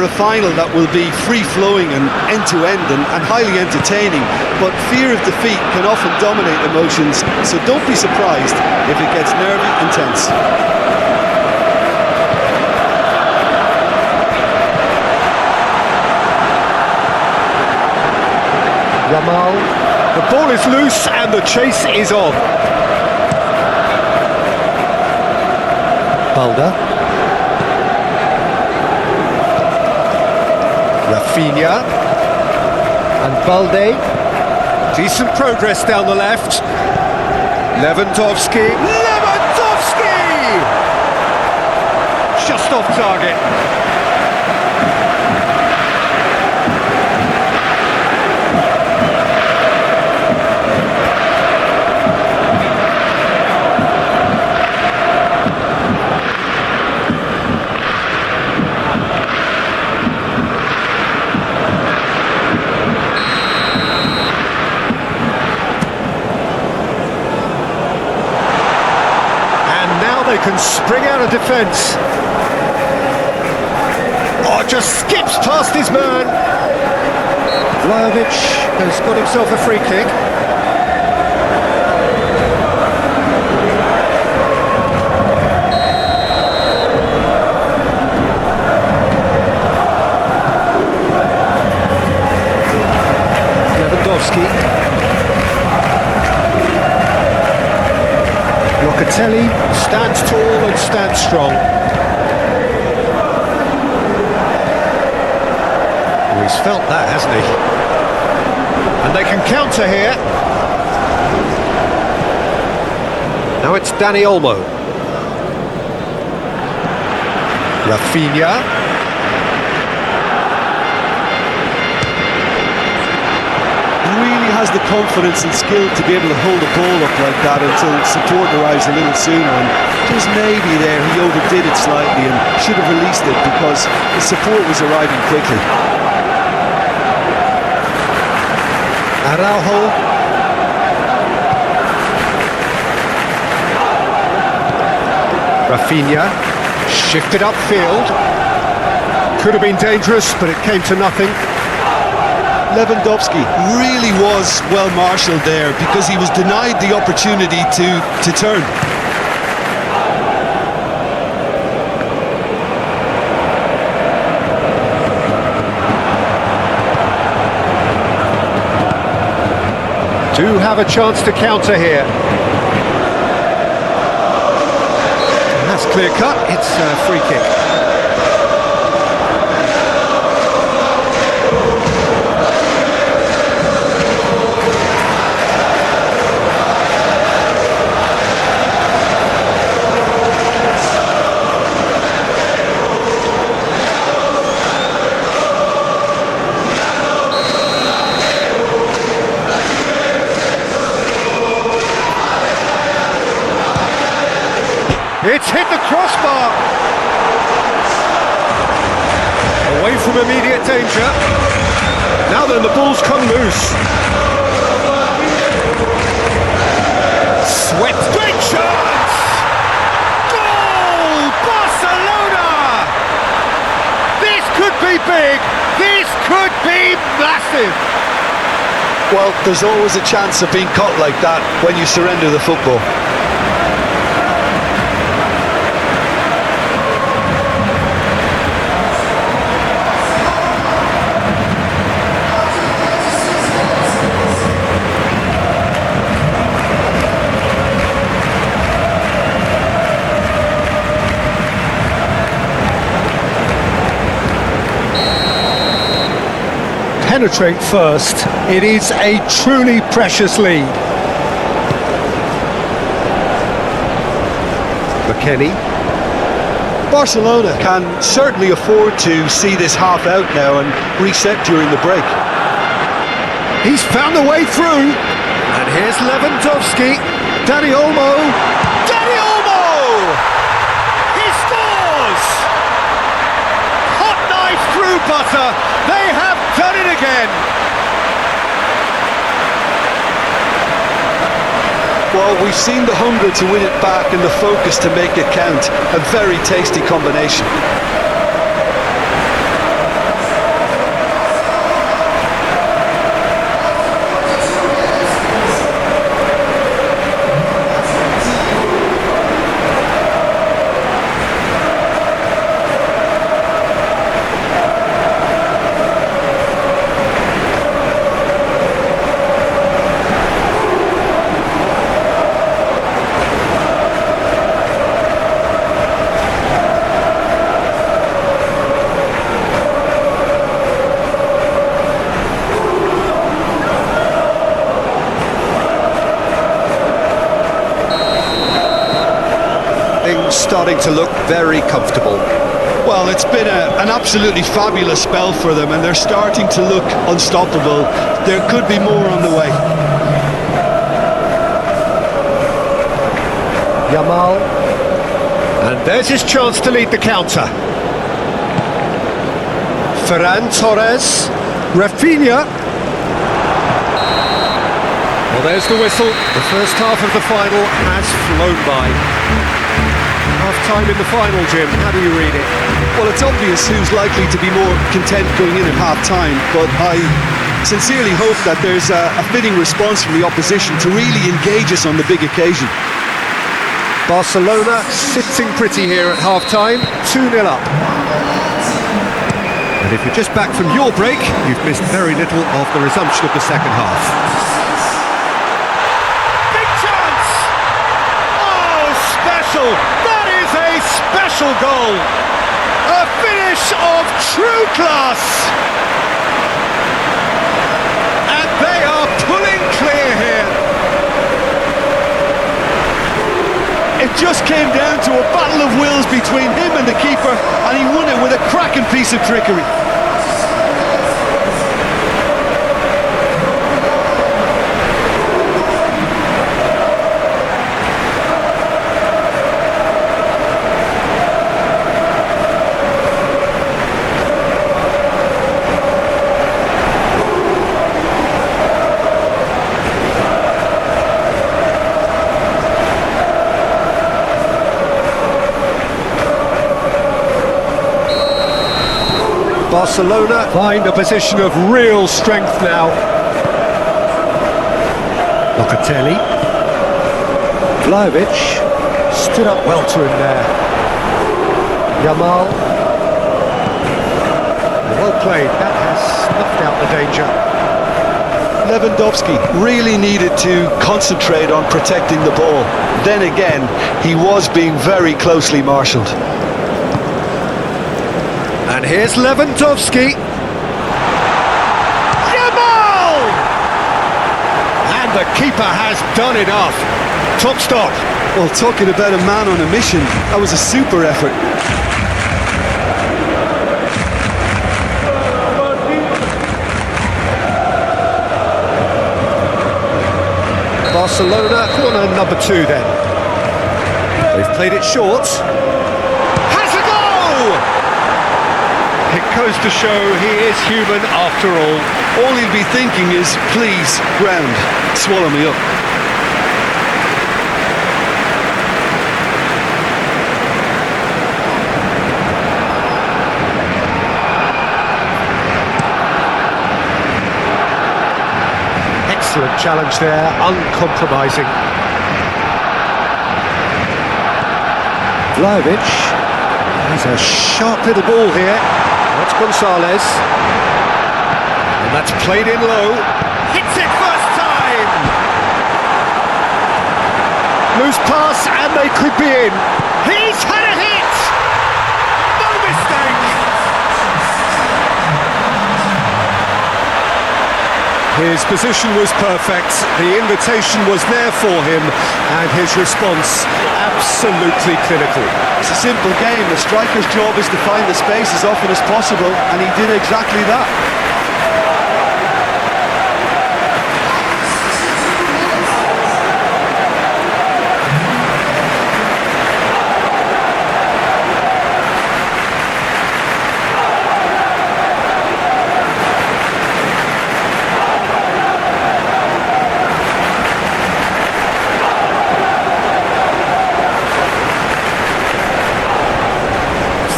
A final that will be free-flowing and end-to-end and highly entertaining, but fear of defeat can often dominate emotions, so don't be surprised if it gets nervy and tense. Yamal, the ball is loose and the chase is on. Balda. Raphinha and Balde. Decent progress down the left. Lewandowski. Just off target. They can spring out of defence. Oh, just skips past his man. Vlahovic has got himself a free kick. Lewandowski. Locatelli stands tall and stands strong. Well, he's felt that, hasn't he? And they can counter here. Now it's Dani Olmo. Raphinha. Has the confidence and skill to be able to hold the ball up like that until support arrives a little sooner, and just maybe there he overdid it slightly and should have released it because the support was arriving quickly. Araujo. Raphinha shifted upfield. Could have been dangerous, but it came to nothing. Lewandowski really was well marshalled there because he was denied the opportunity to turn. Do have a chance to counter here. And that's clear cut, it's a free kick. It's hit the crossbar. Away from immediate danger. Now then, the ball's come loose. Swept. Great chance! Goal! Barcelona! This could be big. This could be massive. Well, there's always a chance of being caught like that when you surrender the football. Penetrate first. It is a truly precious lead. McKennie. Barcelona can certainly afford to see this half out now and reset during the break. He's found a way through. And here's Lewandowski. Dani Olmo. Dani Olmo! He scores! Hot knife through butter. They have done it again. Well, we've seen the hunger to win it back and the focus to make it count. A very tasty combination. starting to look very comfortable. Well, it's been an absolutely fabulous spell for them, and they're starting to look unstoppable. There could be more on the way. Yamal. And there's his chance to lead the counter. Ferran Torres. Raphinha. Well, there's the whistle. The first half of the final has flown by. Half-time in the final, Jim. How do you read it? Well, it's obvious who's likely to be more content going in at half-time, but I sincerely hope that there's a fitting response from the opposition to really engage us on the big occasion. Barcelona sitting pretty here at half-time, 2-0 up. And if you're just back from your break, you've missed very little of the resumption of the second half. Big chance! Oh, special! That is a special goal! A finish of true class! And they are pulling clear here. It just came down to a battle of wills between him and the keeper, and he won it with a cracking piece of trickery. Barcelona find a position of real strength now. Locatelli. Vlahovic stood up well to him there. Yamal. Well played, that has snuffed out the danger. Lewandowski really needed to concentrate on protecting the ball. Then again, he was being very closely marshalled. And here's Lewandowski. Yamal! And the keeper has done enough. Top stop. Well, talking about a man on a mission, that was a super effort. Barcelona, corner number 2 then. They've played it short. Has a goal! It goes to show he is human after all. All he'll be thinking is, please, ground, swallow me up. Excellent challenge there, uncompromising. Vlahovic. He's a sharp little ball here. That's Gonzalez. And that's played in low. Hits it first time! Loose pass and they could be in. He's had a hit! No mistake! His position was perfect, the invitation was there for him, and his response absolutely clinical. It's a simple game. The striker's job is to find the space as often as possible, and he did exactly that.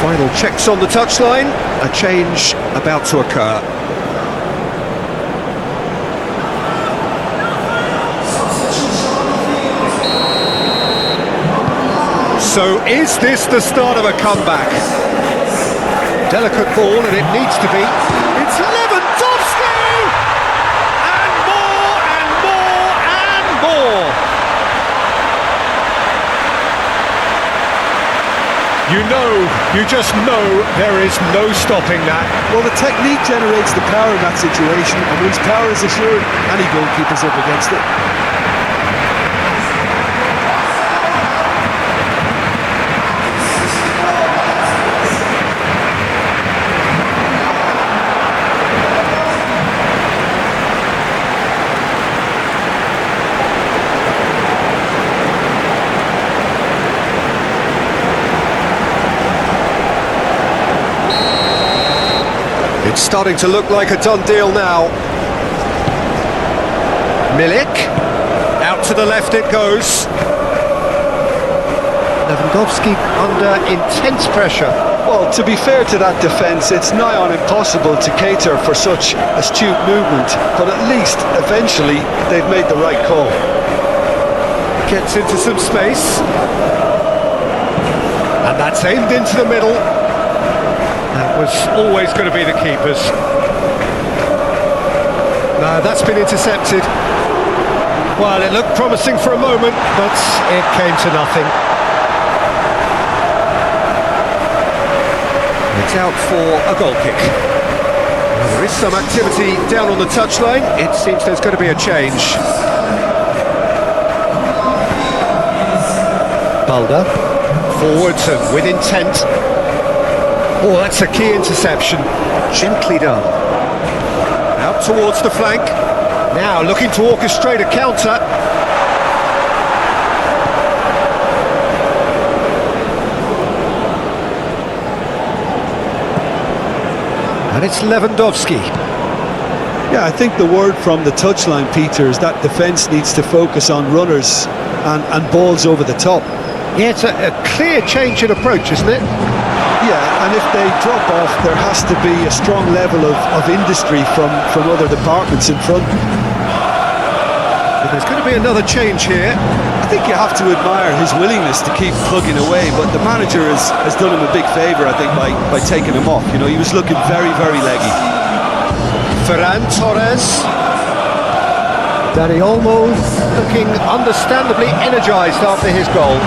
Final checks on the touchline, a change about to occur. So is this the start of a comeback? Delicate ball, and it needs to be. It's Lewandowski! And more, and more, and more! You just know there is no stopping that. Well, the technique generates the power in that situation, and once power is assured, any goalkeeper's up against it. It's starting to look like a done deal now. Milik, out to the left it goes. Lewandowski under intense pressure. Well, to be fair to that defence, it's nigh on impossible to cater for such astute movement, but at least, eventually, they've made the right call. Gets into some space. And that's aimed into the middle. That was always going to be the keeper's. No, that's been intercepted. Well, it looked promising for a moment, but it came to nothing. It's out for a goal kick. Well, there is some activity down on the touchline. It seems there's going to be a change. Balda, forwards and with intent. Oh, that's a key interception. Gently done. Out towards the flank. Now looking to orchestrate a counter. And it's Lewandowski. Yeah, I think the word from the touchline, Peter, is that defence needs to focus on runners and balls over the top. Yeah, it's a clear change in approach, isn't it? Yeah, and if they drop off, there has to be a strong level of industry from other departments in front. But there's going to be another change here. I think you have to admire his willingness to keep plugging away, but the manager has done him a big favour, I think, by taking him off. You know, he was looking very, very leggy. Ferran Torres. Dani Olmo looking understandably energised after his goal.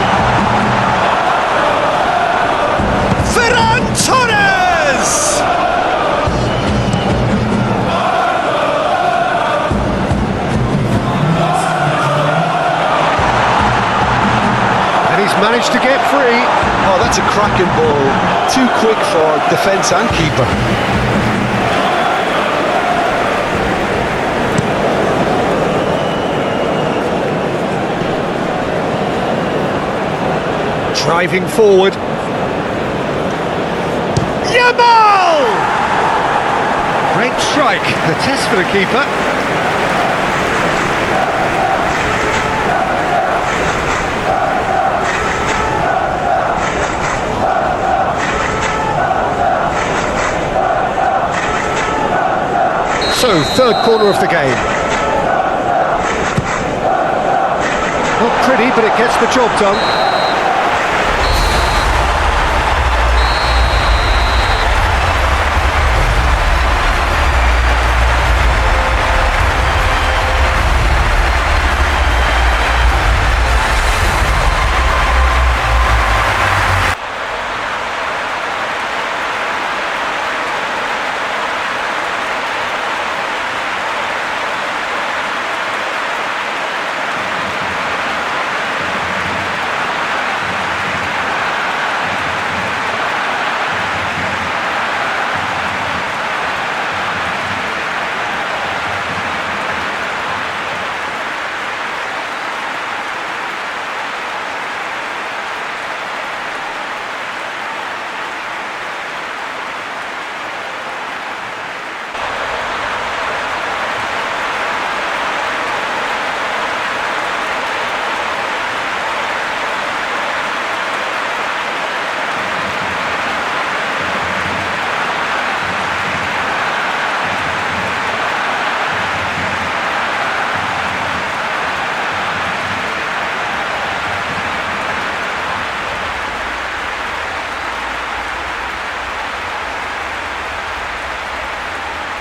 Ferran Torres! Managed to get free. Oh, that's a cracking ball. Too quick for defence and keeper. Driving forward. Yamal! Great strike. The test for the keeper. So, third corner of the game. Not pretty, but it gets the job done.